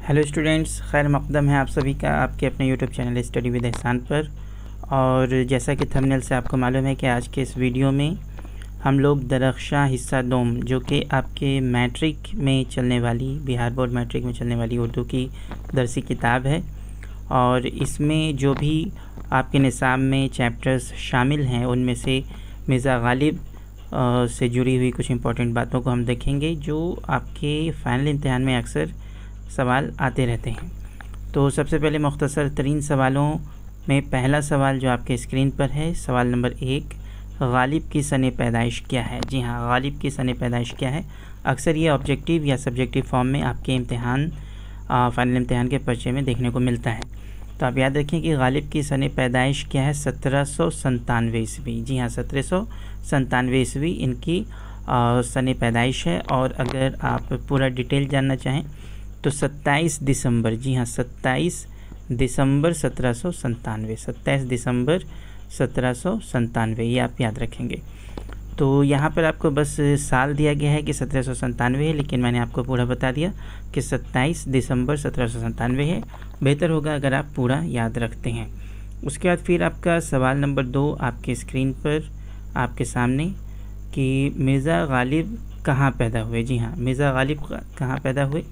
Hello students, खैर मक़दम है आप सभी का आपके अपने यूट्यूब चैनल स्टडी विद एहसान पर। और जैसा कि थंबनेल से आपको मालूम है कि आज के इस वीडियो में हम लोग दरख्शां हिस्सा दोम, जो कि आपके मैट्रिक में चलने वाली, बिहार बोर्ड मैट्रिक में चलने वाली उर्दू की दरसी किताब है, और इसमें जो भी आपके निसाब में चैप्टर्स शामिल हैं उनमें से मिर्ज़ा गालिब से जुड़ी हुई कुछ इंपॉर्टेंट बातों को हम देखेंगे, जो आपके फ़ाइनल इम्तिहान में अक्सर सवाल आते रहते हैं। तो सबसे पहले मुख्तसर तरीन सवालों में पहला सवाल जो आपके स्क्रीन पर है, सवाल नंबर 1, गालिब की सने पैदाइश क्या है। जी हाँ, गालिब की सने पैदाइश क्या है। अक्सर ये ऑब्जेक्टिव या सब्जेक्टिव फॉर्म में आपके इम्तिहान फ़ाइनल इम्तिहान के पर्चे में देखने को मिलता है। तो आप याद रखें कि गालिब की सने पैदाइश क्या है, 1797 ईस्वी। जी हाँ, 1797 ईस्वी इनकी सने पैदाइश है। और अगर आप पूरा डिटेल जानना चाहें तो 27 दिसंबर, जी हाँ 27 दिसंबर 1797, 27 दिसंबर 1797, ये आप याद रखेंगे। तो यहाँ पर आपको बस साल दिया गया है कि 1797 है, लेकिन मैंने आपको पूरा बता दिया कि 27 दिसंबर 1797 है। बेहतर होगा अगर आप पूरा याद रखते हैं। उसके बाद फिर आपका सवाल नंबर 2 आपके स्क्रीन पर आपके सामने कि मिर्ज़ा गालिब कहाँ पैदा हुए। जी हाँ, मिर्ज़ा गालिब कहाँ पैदा हुए।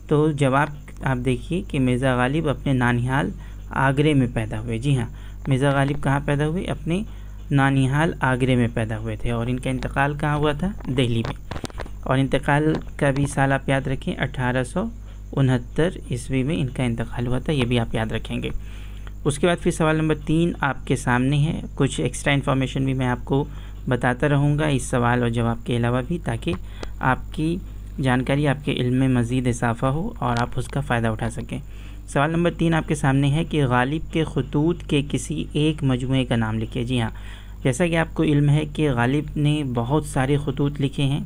तो जवाब आप देखिए कि मिर्ज़ा गालिब अपने नानिहाल आगरे में पैदा हुए। जी हाँ, मिर्ज़ा गालिब कहाँ पैदा हुए, अपने नानिहाल आगरे में पैदा हुए थे। और इनका इंतकाल कहाँ हुआ था, दिल्ली में। और इंतकाल का भी साल आप याद रखें, 1869 ईस्वी में इनका इंतकाल हुआ था, ये भी आप याद रखेंगे। उसके बाद फिर सवाल नंबर 3 आपके सामने है। कुछ एक्स्ट्रा इन्फॉर्मेशन भी मैं आपको बताता रहूँगा इस सवाल और जवाब के अलावा भी, ताकि आपकी जानकारी, आपके इल्म में मज़ीद इजाफ़ा हो और आप उसका फ़ायदा उठा सकें। सवाल नंबर 3 आपके सामने है कि गालिब के खतूत के किसी एक मजमूए का नाम लिखिए। जी हाँ, जैसा कि आपको इल्म है कि गालिब ने बहुत सारे खतूत लिखे हैं,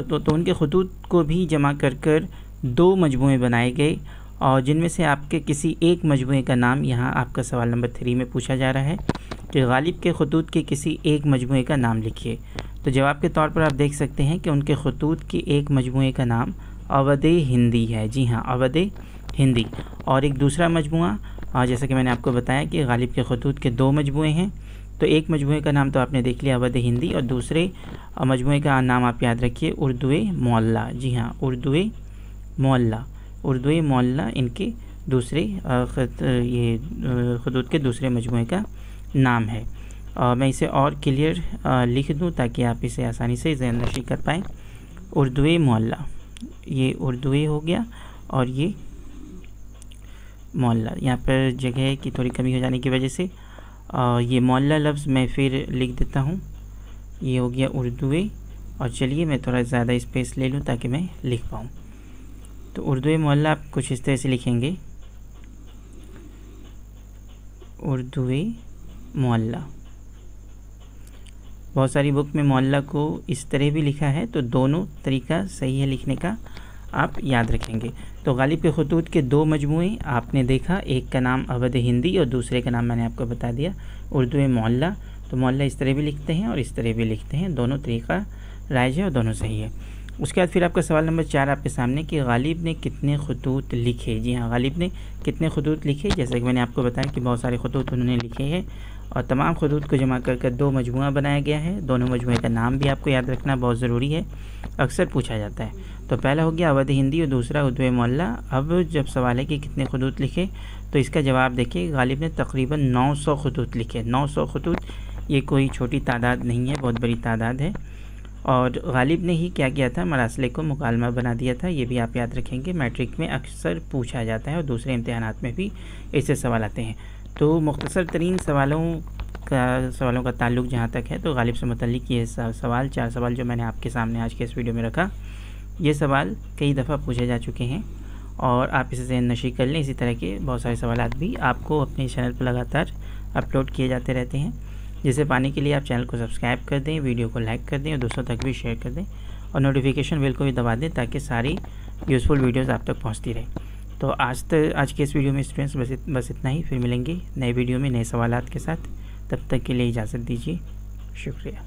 तो उनके खतूत को भी जमा कर 2 मजमूए बनाए गए, और जिनमें से आपके किसी एक मजमूए का नाम यहाँ आपका सवाल नंबर 3 में पूछा जा रहा है कि गालिब के खतूत के किसी एक मजमूए का नाम लिखिए। तो जवाब के तौर पर आप देख सकते हैं कि उनके खतूत के एक मजमूए का नाम अवध हिंदी है। जी हाँ, अवध हिंदी। और एक दूसरा मजमूआ, जैसा कि मैंने आपको बताया कि गालिब के खतूत के 2 मजमूए हैं, तो एक मजमूए का नाम तो आपने देख लिया, अवध हिंदी, और दूसरे मजमूए का नाम आप याद रखिए, उर्दू मोहल्ला। जी हाँ, उर्दू मोहल्ला, उर्दू मोहल्ला इनके दूसरे ये खतूत के दूसरे मजमूए का नाम है। मैं इसे और क्लियर लिख दूं ताकि आप इसे आसानी से ज़हन नशी कर पाएँ। उर्दू मोहल्ला, ये उर्दू हो गया, और ये मोहल्ला। यहाँ पर जगह की थोड़ी कमी हो जाने की वजह से ये मोहल्ला लफ्ज़ मैं फिर लिख देता हूँ। ये हो गया उर्दू। और चलिए मैं थोड़ा ज़्यादा स्पेस ले लूँ ताकि मैं लिख पाऊँ। तो उर्दू मोहल्ला आप कुछ इस तरह से लिखेंगे, उर्दू मोहल्ला। बहुत सारी बुक में मोहल्ला को इस तरह भी लिखा है, तो दोनों तरीका सही है लिखने का, आप याद रखेंगे। तो गालिब के खतूत के 2 मजमूए आपने देखा, एक का नाम अवध हिंदी और दूसरे का नाम मैंने आपको बता दिया, उर्दू मोहल्ला। तो मोहल्ला इस तरह भी लिखते हैं और इस तरह भी लिखते हैं, दोनों तरीका राइज है और दोनों सही है। उसके बाद फिर आपका सवाल नंबर 4 आपके सामने कि गालिब ने कितने खतूत लिखे। जी हाँ, गालिब ने कितने खतूत लिखे। जैसे कि मैंने आपको बताया कि बहुत सारे खतूत उन्होंने लिखे हैं, और तमाम खतूत को जमा कर 2 मजमूआ बनाया गया है। दोनों मजमूए का नाम भी आपको याद रखना बहुत ज़रूरी है, अक्सर पूछा जाता है। तो पहला हो गया अवध हिंदी और दूसरा उर्दू मोहल्ला। अब जब सवाल है कि कितने खतूत लिखे, तो इसका जवाब देखिए, गालिब ने तकरीबन 900 खतूत लिखे। 900 खतूत, ये कोई छोटी तादाद नहीं है, बहुत बड़ी तादाद है। और गालिब ने ही क्या किया था, मरासले को मुकालमा बना दिया था, ये भी आप याद रखेंगे। मैट्रिक में अक्सर पूछा जाता है और दूसरे इम्तिहानात में भी ऐसे सवाल आते हैं। तो मुख्तसर तरीन सवालों का ताल्लुक़ जहाँ तक है, तो गालिब से मुतल्लिक़ ये सवाल 4 सवाल जो मैंने आपके सामने आज के इस वीडियो में रखा, ये सवाल कई दफ़ा पूछे जा चुके हैं, और आप इसे ज़हन नशी कर लें। इसी तरह के बहुत सारे सवालात भी आपको अपने चैनल पर लगातार अपलोड किए जाते रहते हैं, जिसे पाने के लिए आप चैनल को सब्सक्राइब कर दें, वीडियो को लाइक कर दें और दोस्तों तक भी शेयर कर दें, और नोटिफिकेशन बेल को भी दबा दें ताकि सारी यूज़फुल वीडियोज़ आप तक पहुँचती रहे। तो आज के इस वीडियो में स्टूडेंट्स बस इतना ही। फिर मिलेंगे नए वीडियो में नए सवालात के साथ, तब तक के लिए इजाज़त दीजिए। शुक्रिया।